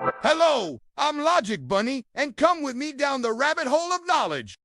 Hello, I'm Logic Bunny, and come with me down the rabbit hole of knowledge.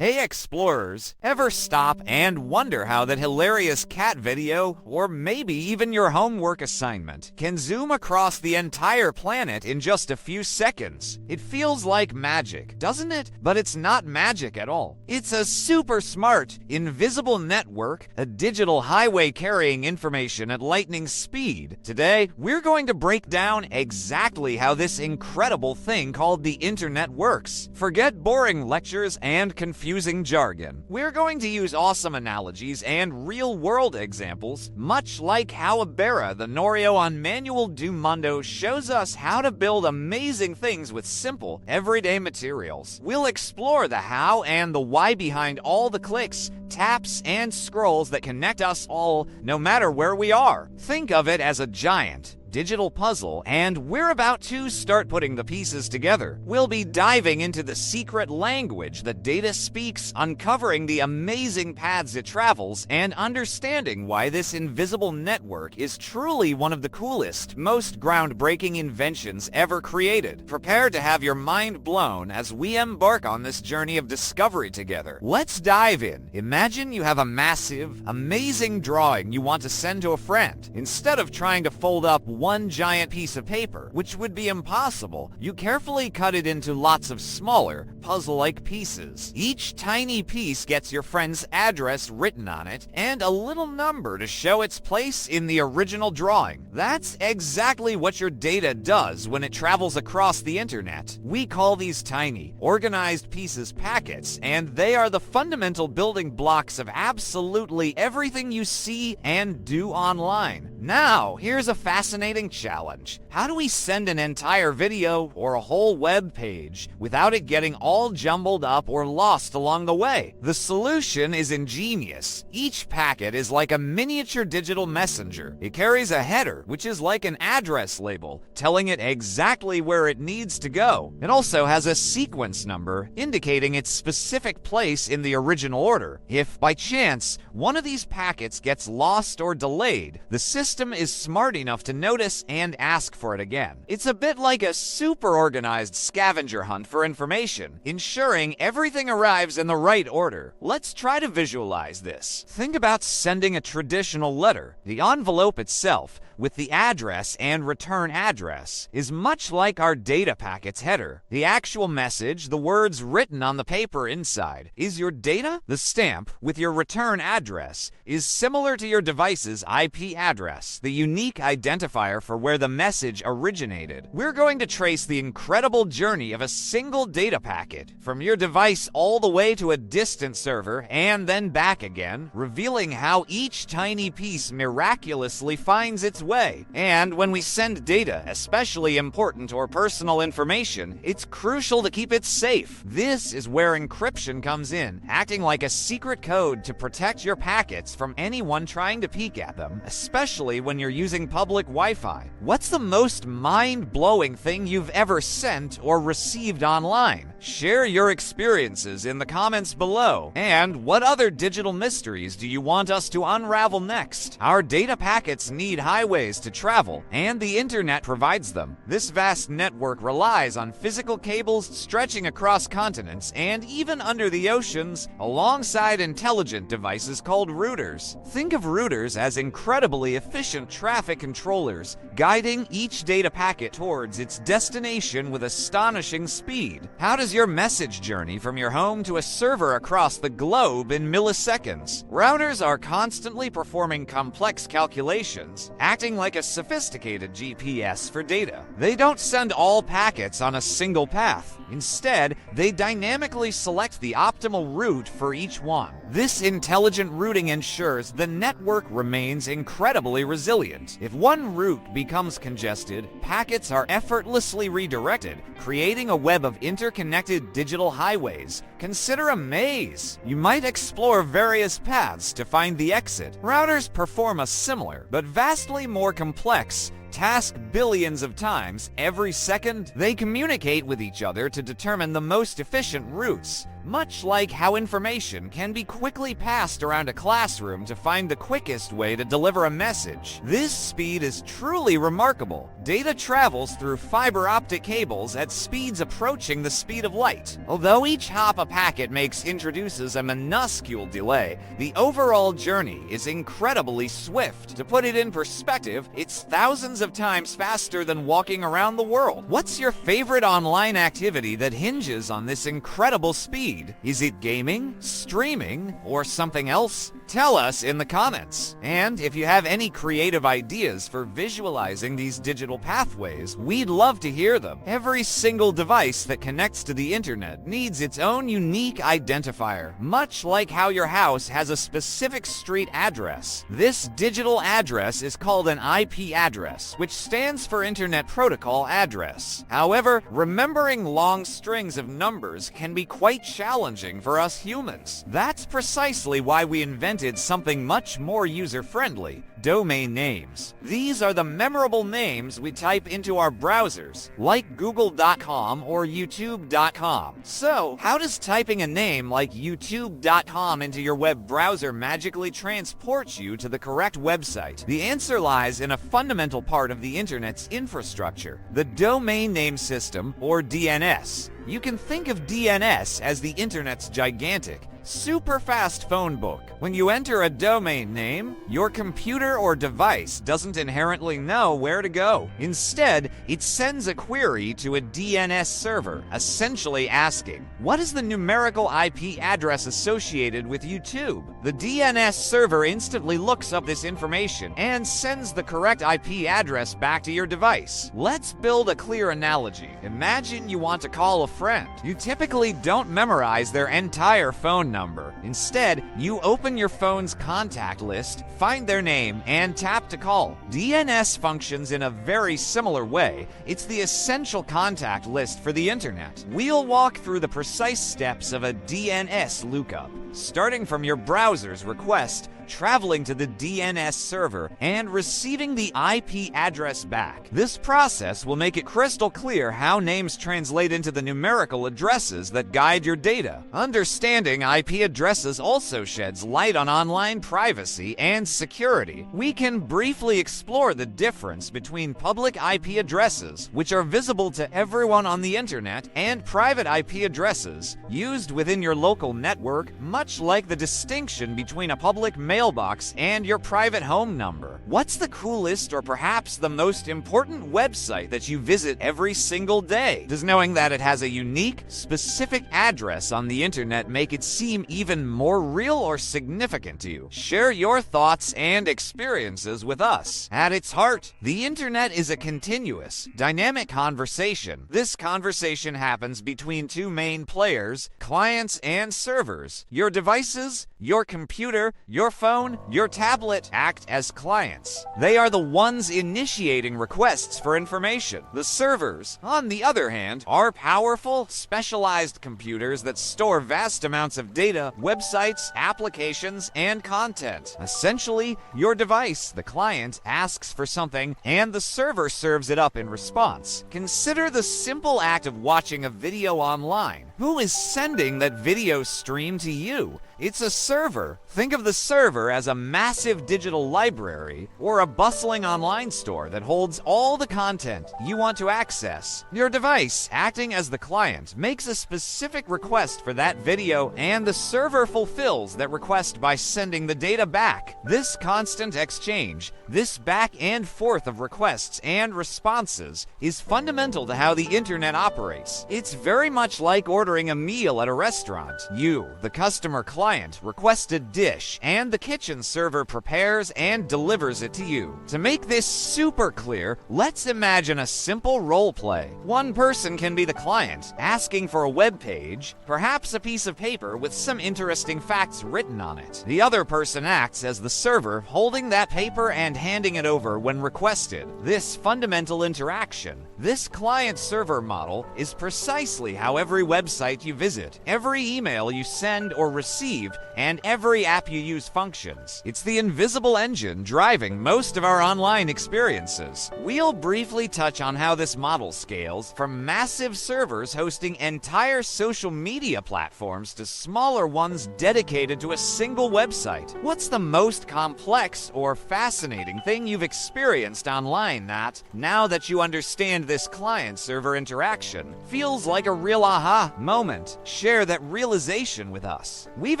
Hey explorers, ever stop and wonder how that hilarious cat video, or maybe even your homework assignment, can zoom across the entire planet in just a few seconds? It feels like magic, doesn't it? But it's not magic at all. It's a super smart, invisible network, a digital highway carrying information at lightning speed. Today, we're going to break down exactly how this incredible thing called the internet works. Forget boring lectures and confusing jargon. We're going to use awesome analogies and real-world examples, much like how Ibarra, the Norio on Manual do Mundo, shows us how to build amazing things with simple, everyday materials. We'll explore the how and the why behind all the clicks, taps, and scrolls that connect us all, no matter where we are. Think of it as a giant digital puzzle, and we're about to start putting the pieces together. We'll be diving into the secret language that data speaks, uncovering the amazing paths it travels, and understanding why this invisible network is truly one of the coolest, most groundbreaking inventions ever created. Prepare to have your mind blown as we embark on this journey of discovery together. Let's dive in. Imagine you have a massive, amazing drawing you want to send to a friend. Instead of trying to fold up one giant piece of paper, which would be impossible, you carefully cut it into lots of smaller, puzzle-like pieces. Each tiny piece gets your friend's address written on it and a little number to show its place in the original drawing. That's exactly what your data does when it travels across the internet. We call these tiny, organized pieces packets, and they are the fundamental building blocks of absolutely everything you see and do online. Now, here's a fascinating challenge. How do we send an entire video or a whole web page without it getting all jumbled up or lost along the way? The solution is ingenious. Each packet is like a miniature digital messenger. It carries a header, which is like an address label, telling it exactly where it needs to go. It also has a sequence number, indicating its specific place in the original order. If, by chance, one of these packets gets lost or delayed, the system is smart enough to notice and ask for it again. It's a bit like a super organized scavenger hunt for information, ensuring everything arrives in the right order. Let's try to visualize this. Think about sending a traditional letter. The envelope itself, with the address and return address, is much like our data packet's header. The actual message, the words written on the paper inside, is your data. The stamp, with your return address, is similar to your device's IP address, the unique identifier for where the message originated. We're going to trace the incredible journey of a single data packet, from your device all the way to a distant server and then back again, revealing how each tiny piece miraculously finds its way. And when we send data, especially important or personal information, it's crucial to keep it safe. This is where encryption comes in, acting like a secret code to protect your packets from anyone trying to peek at them, especially when you're using public Wi-Fi. What's the most mind-blowing thing you've ever sent or received online? Share your experiences in the comments below. And what other digital mysteries do you want us to unravel next? Our data packets need highways to travel, and the internet provides them. This vast network relies on physical cables stretching across continents and even under the oceans, alongside intelligent devices called routers. Think of routers as incredibly efficient traffic controllers, guiding each data packet towards its destination with astonishing speed. How does your message journey from your home to a server across the globe in milliseconds? Routers are constantly performing complex calculations, acting like a sophisticated GPS for data. They don't send all packets on a single path. Instead, they dynamically select the optimal route for each one. This intelligent routing ensures the network remains incredibly resilient. If one route becomes congested, packets are effortlessly redirected, creating a web of interconnected digital highways. Consider a maze. You might explore various paths to find the exit. Routers perform a similar, but vastly more complex task billions of times every second. They communicate with each other to determine the most efficient routes, much like how information can be quickly passed around a classroom to find the quickest way to deliver a message. This speed is truly remarkable. Data travels through fiber optic cables at speeds approaching the speed of light. Although each hop a packet makes introduces a minuscule delay, the overall journey is incredibly swift. To put it in perspective, it's thousands of times faster than walking around the world. What's your favorite online activity that hinges on this incredible speed? Is it gaming, streaming, or something else? Tell us in the comments. And if you have any creative ideas for visualizing these digital pathways, we'd love to hear them. Every single device that connects to the internet needs its own unique identifier, much like how your house has a specific street address. This digital address is called an IP address, which stands for Internet Protocol Address. However, remembering long strings of numbers can be quite challenging for us humans. That's precisely why we invented something much more user-friendly: domain names. These are the memorable names we type into our browsers, like google.com or youtube.com. So, how does typing a name like youtube.com into your web browser magically transport you to the correct website? The answer lies in a fundamental part of the internet's infrastructure, the domain name system, or DNS. You can think of DNS as the internet's gigantic, super fast phone book. When you enter a domain name, your computer or device doesn't inherently know where to go. Instead, it sends a query to a DNS server, essentially asking, what is the numerical IP address associated with YouTube? The DNS server instantly looks up this information and sends the correct IP address back to your device. Let's build a clear analogy. Imagine you want to call a friend. You typically don't memorize their entire phone number. Instead, you open your phone's contact list, find their name, and tap to call. DNS functions in a very similar way. It's the essential contact list for the internet. We'll walk through the precise steps of a DNS lookup, starting from your browser's request, traveling to the DNS server, and receiving the IP address back. This process will make it crystal clear how names translate into the numerical addresses that guide your data. Understanding IP addresses also sheds light on online privacy and security. We can briefly explore the difference between public IP addresses, which are visible to everyone on the internet, and private IP addresses used within your local network, much like the distinction between a public mailbox and your private home number. What's the coolest or perhaps the most important website that you visit every single day? Does knowing that it has a unique, specific address on the internet make it seem even more real or significant to you? Share your thoughts and experiences with us. At its heart, the internet is a continuous, dynamic conversation. This conversation happens between two main players, clients and servers. Your devices, your computer, your phone, your tablet act as clients. They are the ones initiating requests for information. The servers, on the other hand, are powerful, specialized computers that store vast amounts of data, websites, applications, and content. Essentially, your device, the client, asks for something, and the server serves it up in response. Consider the simple act of watching a video online. Who is sending that video stream to you? It's a server. Think of the server as a massive digital library or a bustling online store that holds all the content you want to access. Your device, acting as the client, makes a specific request for that video, and the server fulfills that request by sending the data back. This constant exchange, this back and forth of requests and responses, is fundamental to how the internet operates. It's very much like ordering a meal at a restaurant. You, the customer client, request a dish, and the kitchen server prepares and delivers it to you. To make this super clear, let's imagine a simple role play. One person can be the client, asking for a web page, perhaps a piece of paper with some interesting facts written on it. The other person acts as the server, holding that paper and handing it over when requested. This fundamental interaction, this client-server model, is precisely how every website website you visit, every email you send or receive, and every app you use functions. It's the invisible engine driving most of our online experiences. We'll briefly touch on how this model scales from massive servers hosting entire social media platforms to smaller ones dedicated to a single website. What's the most complex or fascinating thing you've experienced online that, now that you understand this client-server interaction, feels like a real aha moment? Share that realization with us. We've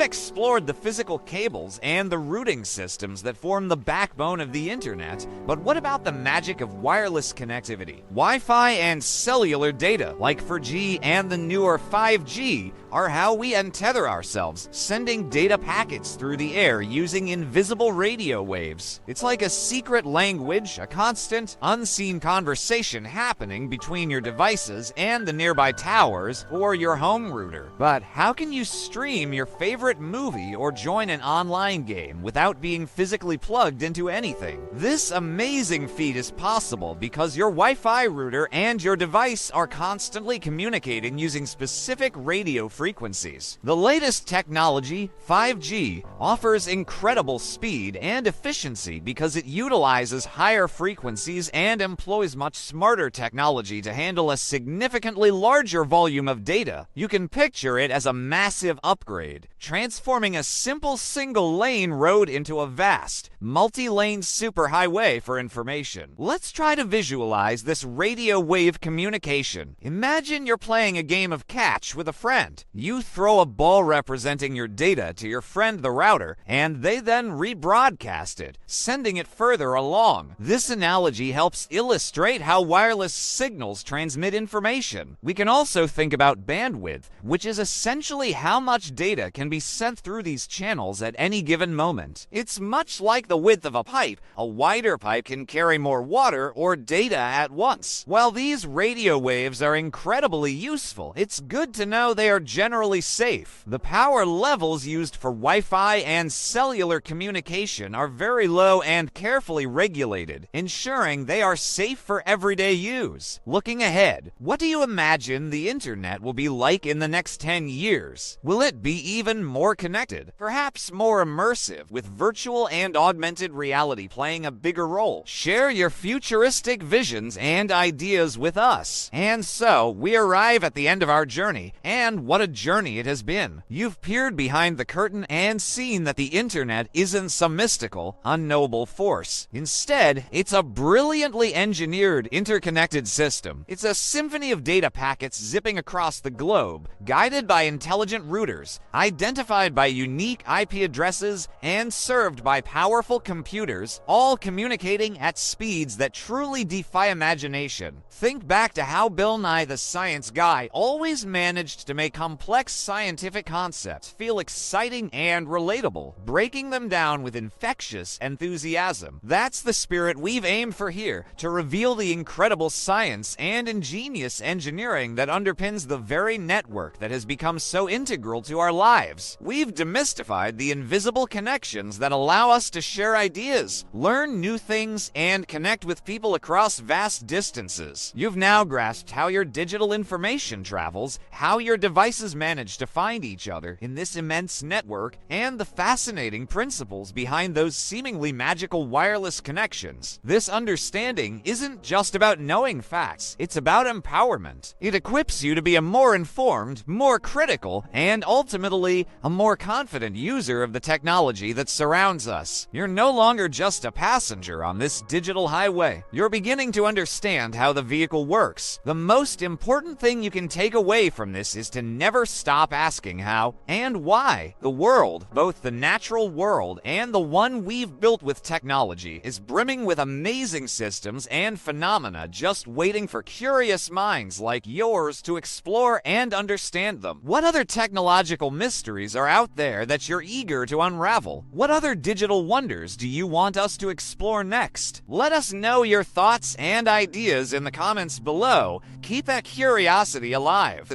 explored the physical cables and the routing systems that form the backbone of the internet, but what about the magic of wireless connectivity? Wi-Fi and cellular data, like 4G and the newer 5G, are how we untether ourselves, sending data packets through the air using invisible radio waves. It's like a secret language, a constant, unseen conversation happening between your devices and the nearby towers or your home router. But how can you stream your favorite movie or join an online game without being physically plugged into anything? This amazing feat is possible because your Wi-Fi router and your device are constantly communicating using specific radio frequencies. The latest technology, 5G, offers incredible speed and efficiency because it utilizes higher frequencies and employs much smarter technology to handle a significantly larger volume of data. You can picture it as a massive upgrade, transforming a simple single-lane road into a vast, multi-lane superhighway for information. Let's try to visualize this radio wave communication. Imagine you're playing a game of catch with a friend. You throw a ball representing your data to your friend the router, and they then rebroadcast it, sending it further along. This analogy helps illustrate how wireless signals transmit information. We can also think about bandwidth, which is essentially how much data can be sent through these channels at any given moment. It's much like the width of a pipe. A wider pipe can carry more water or data at once. While these radio waves are incredibly useful, it's good to know they are generally safe. The power levels used for Wi-Fi and cellular communication are very low and carefully regulated, ensuring they are safe for everyday use. Looking ahead, what do you imagine the internet will be like in the next 10 years? Will it be even more connected, perhaps more immersive, with virtual and augmented reality playing a bigger role? Share your futuristic visions and ideas with us. And so, we arrive at the end of our journey, and what a journey it has been. You've peered behind the curtain and seen that the internet isn't some mystical, unknowable force. Instead, it's a brilliantly engineered, interconnected system. It's a symphony of data packets zipping across the globe, guided by intelligent routers, identified by unique IP addresses, and served by powerful computers, all communicating at speeds that truly defy imagination. Think back to how Bill Nye the Science Guy always managed to make complex scientific concepts feel exciting and relatable, breaking them down with infectious enthusiasm. That's the spirit we've aimed for here, to reveal the incredible science and ingenious engineering that underpins the very network that has become so integral to our lives. We've demystified the invisible connections that allow us to share ideas, learn new things, and connect with people across vast distances. You've now grasped how your digital information travels, how your devices manage to find each other in this immense network, and the fascinating principles behind those seemingly magical wireless connections. This understanding isn't just about knowing facts, it's about empowerment. It equips you to be a more informed, more critical, and ultimately a more confident user of the technology that surrounds us. You're no longer just a passenger on this digital highway. You're beginning to understand how the vehicle works. The most important thing you can take away from this is to never stop asking how and why. The world, both the natural world and the one we've built with technology, is brimming with amazing systems and phenomena just waiting for curious minds like yours to explore and understand them. What other technological mysteries are out there that you're eager to unravel? What other digital wonders do you want us to explore next? Let us know your thoughts and ideas in the comments below. Keep that curiosity alive.